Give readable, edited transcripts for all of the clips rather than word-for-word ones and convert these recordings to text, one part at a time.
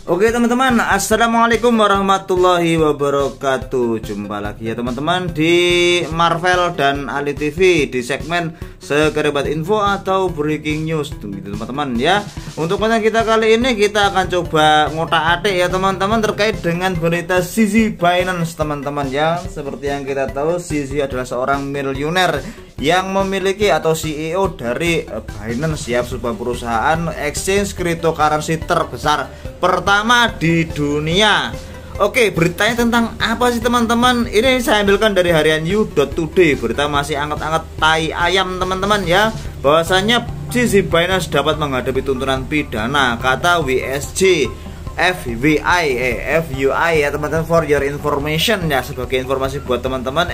Oke teman-teman, assalamualaikum warahmatullahi wabarakatuh. Jumpa lagi ya teman-teman di Marvel dan Ali TV di segmen Sekerabat Info atau Breaking News gitu teman-teman ya. Untuk konten kita kali ini kita akan coba ngotak-atik ya teman-teman terkait dengan berita CZ Binance teman-teman ya. Seperti yang kita tahu, CZ adalah seorang miliuner yang memiliki atau CEO dari Binance ya, sebuah perusahaan exchange cryptocurrency terbesar pertama di dunia. Oke, beritanya tentang apa sih teman-teman? Ini saya ambilkan dari harian You.Today. Berita masih anget-anget tai ayam teman-teman ya. Bahwasanya CZ Binance dapat menghadapi tuntutan pidana, kata WSJ FUI ya teman-teman, for your information ya, sebagai informasi buat teman-teman.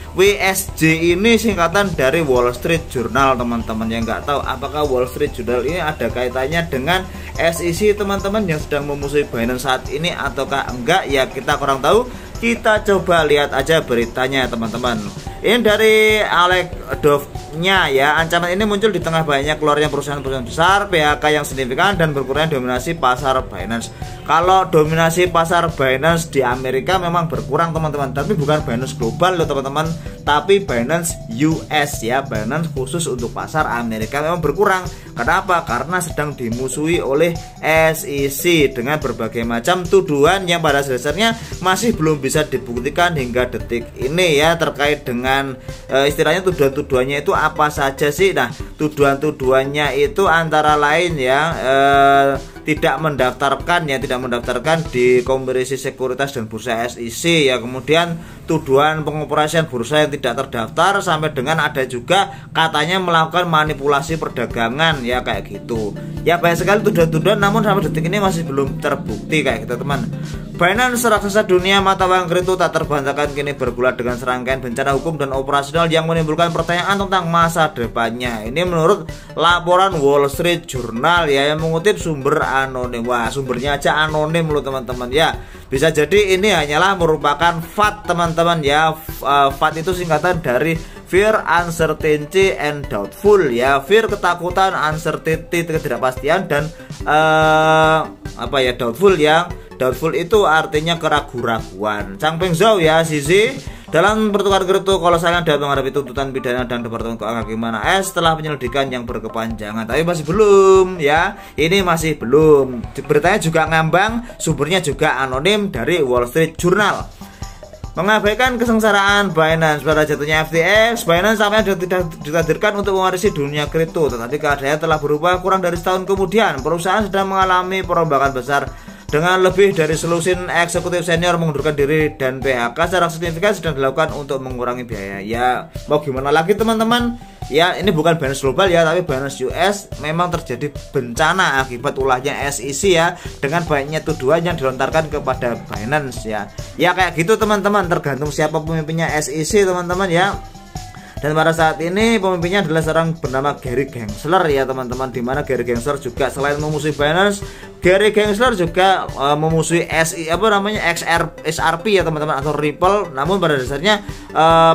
WSJ ini singkatan dari Wall Street Journal teman-teman. Yang nggak tahu apakah Wall Street Journal ini ada kaitannya dengan SEC teman-teman yang sedang memusuhi Binance saat ini ataukah enggak ya, kita kurang tahu. Kita coba lihat aja beritanya teman-teman. Ini dari Alex Dove-nya ya. Ancaman ini muncul di tengah banyak keluarnya perusahaan-perusahaan besar, PHK yang signifikan, dan berkurangnya dominasi pasar Binance. Kalau dominasi pasar Binance di Amerika memang berkurang teman-teman, tapi bukan Binance global loh teman-teman, tapi Binance US ya. Binance khusus untuk pasar Amerika memang berkurang. Kenapa? Karena sedang dimusuhi oleh SEC dengan berbagai macam tuduhan yang pada dasarnya masih belum bisa dibuktikan hingga detik ini ya, terkait dengan istilahnya tuduhan-tuduhannya itu apa saja sih. Nah, tuduhan-tuduhannya itu antara lain ya, tidak mendaftarkan di Komisi Sekuritas dan Bursa SEC ya, kemudian tuduhan pengoperasian bursa yang tidak terdaftar, sampai dengan ada juga katanya melakukan manipulasi perdagangan ya, kayak gitu ya. Banyak sekali tuduhan-tuduhan, namun sampai detik ini masih belum terbukti kayak gitu teman. Binance, raksasa dunia mata uang kripto tak terbantahkan, kini bergulat dengan serangkaian bencana hukum dan operasional yang menimbulkan pertanyaan tentang masa depannya. Ini menurut laporan Wall Street Journal ya, yang mengutip sumber anonim. Wah, sumbernya aja anonim loh teman-teman ya. Bisa jadi ini hanyalah merupakan FUD teman-teman ya. FUD itu singkatan dari Fear, Uncertainty, and Doubtful ya. Fear, ketakutan, uncertainty, ketidakpastian, dan doubtful ya. Doubtful itu artinya keraguan-raguan. Changpeng Zhao ya, CZ dalam pertukaran kripto kolosal dapat menghadapi tuntutan pidana dan Departemen Keuangan gimana setelah penyelidikan yang berkepanjangan. Tapi masih belum ya, ini masih belum. Beritanya juga ngambang, sumbernya juga anonim dari Wall Street Journal. Mengabaikan kesengsaraan Binance pada jatuhnya FTX, Binance sampai tidak ditakdirkan untuk mewarisi dunia kripto, tetapi keadaannya telah berubah kurang dari setahun kemudian. Perusahaan sedang mengalami perombakan besar dengan lebih dari selusin eksekutif senior mengundurkan diri, dan PHK secara signifikan sedang dilakukan untuk mengurangi biaya. Ya, mau gimana lagi teman-teman? Ya, ini bukan Binance global ya, tapi Binance US. Memang terjadi bencana akibat ulahnya SEC ya, dengan banyaknya tuduhan yang dilontarkan kepada Binance ya. Ya kayak gitu teman-teman, tergantung siapa pemimpinnya SEC teman-teman ya. Dan pada saat ini pemimpinnya adalah seorang bernama Gary Gensler ya teman-teman, dimana Gary Gensler juga selain memusuhi Binance, Gary Gensler juga memusuhi XRP ya teman-teman, atau Ripple. Namun pada dasarnya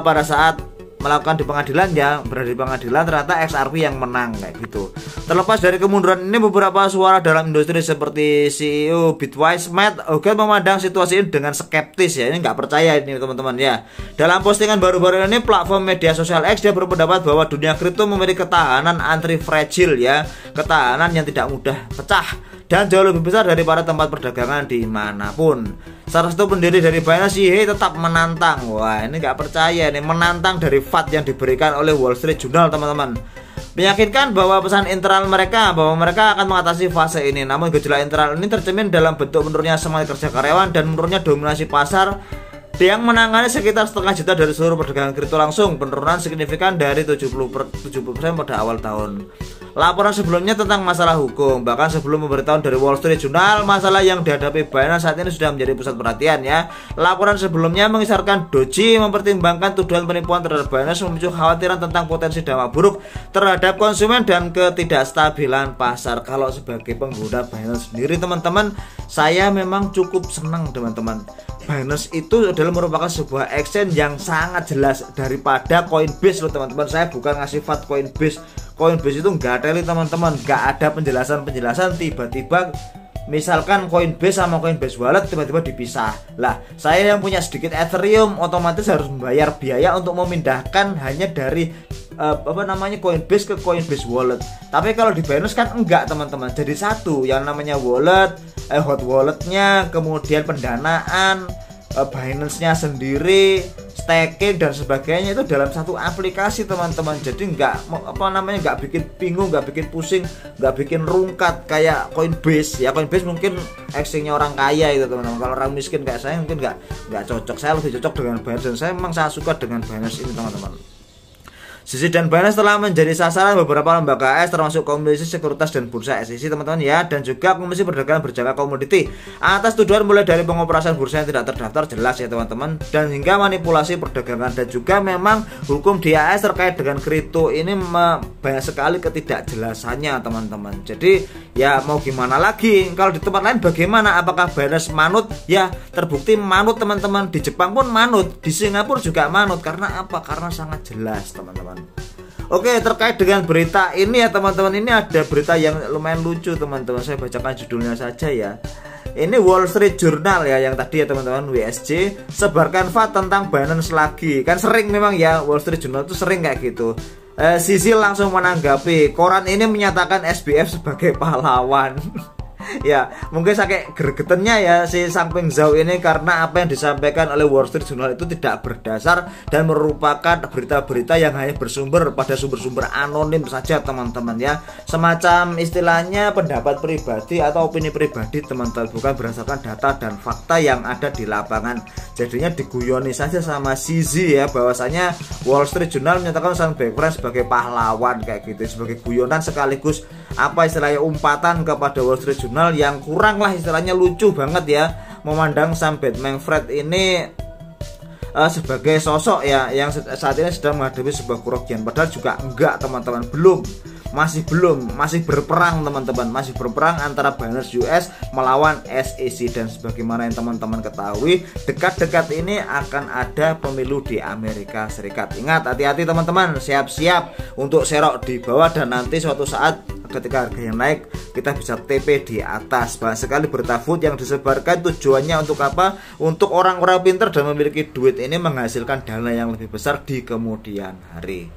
pada saat melakukan di pengadilan ya, berada di pengadilan, ternyata XRP yang menang kayak gitu. Terlepas dari kemunduran ini, beberapa suara dalam industri seperti CEO Bitwise Matt Hougan memandang situasi ini dengan skeptis ya. Ini nggak percaya ini teman-teman ya. Dalam postingan baru-baru ini platform media sosial X, dia berpendapat bahwa dunia kripto memiliki ketahanan anti-fragile ya, ketahanan yang tidak mudah pecah dan jauh lebih besar daripada tempat perdagangan dimanapun. Salah satu pendiri dari Binance, Yi tetap menantang. Wah, ini nggak percaya nih, menantang dari FUD yang diberikan oleh Wall Street Journal teman-teman. Meyakinkan bahwa pesan internal mereka bahwa mereka akan mengatasi fase ini. Namun gejolak internal ini tercermin dalam bentuk menurunnya semangat kerja karyawan dan menurunnya dominasi pasar yang menangani sekitar setengah juta dari seluruh perdagangan kripto langsung, penurunan signifikan dari 70% pada awal tahun. Laporan sebelumnya tentang masalah hukum, bahkan sebelum memberitahuan dari Wall Street Journal, masalah yang dihadapi Binance saat ini sudah menjadi pusat perhatian ya. Laporan sebelumnya mengisyaratkan Doji mempertimbangkan tuduhan penipuan terhadap Binance, memicu khawatiran tentang potensi dampak buruk terhadap konsumen dan ketidakstabilan pasar. Kalau sebagai pengguna Binance sendiri teman-teman, saya memang cukup senang teman-teman. Binance itu adalah merupakan sebuah exchange yang sangat jelas daripada Coinbase loh teman-teman. Saya bukan ngasih FUD Coinbase. Coinbase itu nggak ada teman-teman, nggak ada penjelasan tiba-tiba misalkan Coinbase sama Coinbase Wallet tiba-tiba dipisah. Lah, saya yang punya sedikit Ethereum otomatis harus membayar biaya untuk memindahkan hanya dari Coinbase ke Coinbase Wallet. Tapi kalau di Binance kan enggak, teman-teman. Jadi satu, yang namanya wallet, hot walletnya, kemudian pendanaan, Binance-nya sendiri, staking dan sebagainya itu dalam satu aplikasi, teman-teman. Jadi nggak bikin bingung, nggak bikin pusing, nggak bikin rungkat kayak Coinbase. Ya Coinbase mungkin exchange-nya orang kaya itu, teman-teman. Kalau orang miskin kayak saya mungkin nggak cocok. Saya lebih cocok dengan Binance dan saya memang saya suka dengan Binance ini, teman-teman. Sisi dan Binance telah menjadi sasaran beberapa lembaga AS termasuk Komisi Sekuritas dan Bursa SEC, teman-teman ya, dan juga Komisi Perdagangan Berjangka Komoditi atas tuduhan mulai dari pengoperasian bursa yang tidak terdaftar, jelas ya teman-teman, dan hingga manipulasi perdagangan. Dan juga memang hukum di AS terkait dengan kripto ini banyak sekali ketidakjelasannya, teman-teman. Jadi ya mau gimana lagi, kalau di tempat lain bagaimana, apakah Binance manut? Ya terbukti manut, teman-teman. Di Jepang pun manut, di Singapura juga manut. Karena apa? Karena sangat jelas, teman-teman. Oke, terkait dengan berita ini ya teman-teman, ini ada berita yang lumayan lucu, teman-teman. Saya bacakan judulnya saja ya. Ini Wall Street Journal ya, yang tadi ya teman-teman, WSJ, sebarkan fakta tentang Binance lagi. Kan sering memang ya, Wall Street Journal itu sering kayak gitu. Sisi langsung menanggapi, koran ini menyatakan SBF sebagai pahlawan. Ya mungkin saking gregetannya ya si Sang Peng Zhao ini karena apa yang disampaikan oleh Wall Street Journal itu tidak berdasar dan merupakan berita-berita yang hanya bersumber pada sumber-sumber anonim saja, teman-teman ya, semacam istilahnya pendapat pribadi atau opini pribadi, teman-teman, bukan berdasarkan data dan fakta yang ada di lapangan. Jadinya diguyoni saja sama CZ ya, bahwasanya Wall Street Journal menyatakan Sang Background sebagai pahlawan kayak gitu, sebagai guyonan sekaligus apa istilahnya umpatan kepada Wall Street Journal yang kurang lah istilahnya, lucu banget ya memandang Sam Bankman-Fried ini sebagai sosok ya yang saat ini sedang menghadapi sebuah kerugian, padahal juga enggak, teman-teman, masih berperang, teman-teman, masih berperang antara Binance US melawan SEC. Dan sebagaimana yang teman-teman ketahui, dekat-dekat ini akan ada pemilu di Amerika Serikat. Ingat, hati-hati teman-teman, siap-siap untuk serok di bawah, dan nanti suatu saat ketika harganya naik kita bisa TP di atas. Banyak sekali berita food yang disebarkan, tujuannya untuk apa? Untuk orang-orang pintar dan memiliki duit ini menghasilkan dana yang lebih besar di kemudian hari.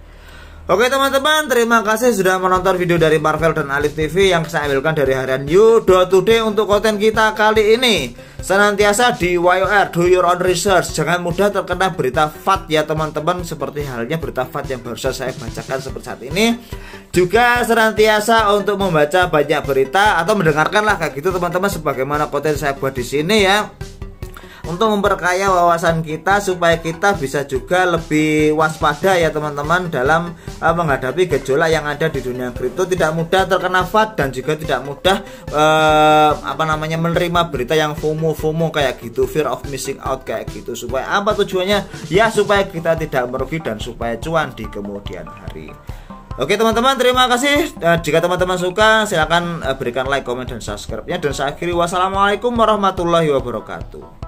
Oke teman-teman, terima kasih sudah menonton video dari Marvel dan Alif TV yang saya ambilkan dari harian You.Today untuk konten kita kali ini. Senantiasa di YOR, do your own research, jangan mudah terkena berita FAT ya teman-teman, seperti halnya berita FAT yang baru saya bacakan seperti saat ini. Juga senantiasa untuk membaca banyak berita atau mendengarkan lah kayak gitu, teman-teman, sebagaimana konten saya buat di sini ya, untuk memperkaya wawasan kita supaya kita bisa juga lebih waspada ya teman-teman dalam menghadapi gejolak yang ada di dunia kripto. Tidak mudah terkena FAT dan juga tidak mudah menerima berita yang FOMO kayak gitu, fear of missing out kayak gitu. Supaya apa tujuannya? Ya supaya kita tidak merugi dan supaya cuan di kemudian hari. Oke teman-teman, terima kasih. Jika teman-teman suka silahkan berikan like, komen, dan subscribe-nya. Dan saya akhiri, wassalamualaikum warahmatullahi wabarakatuh.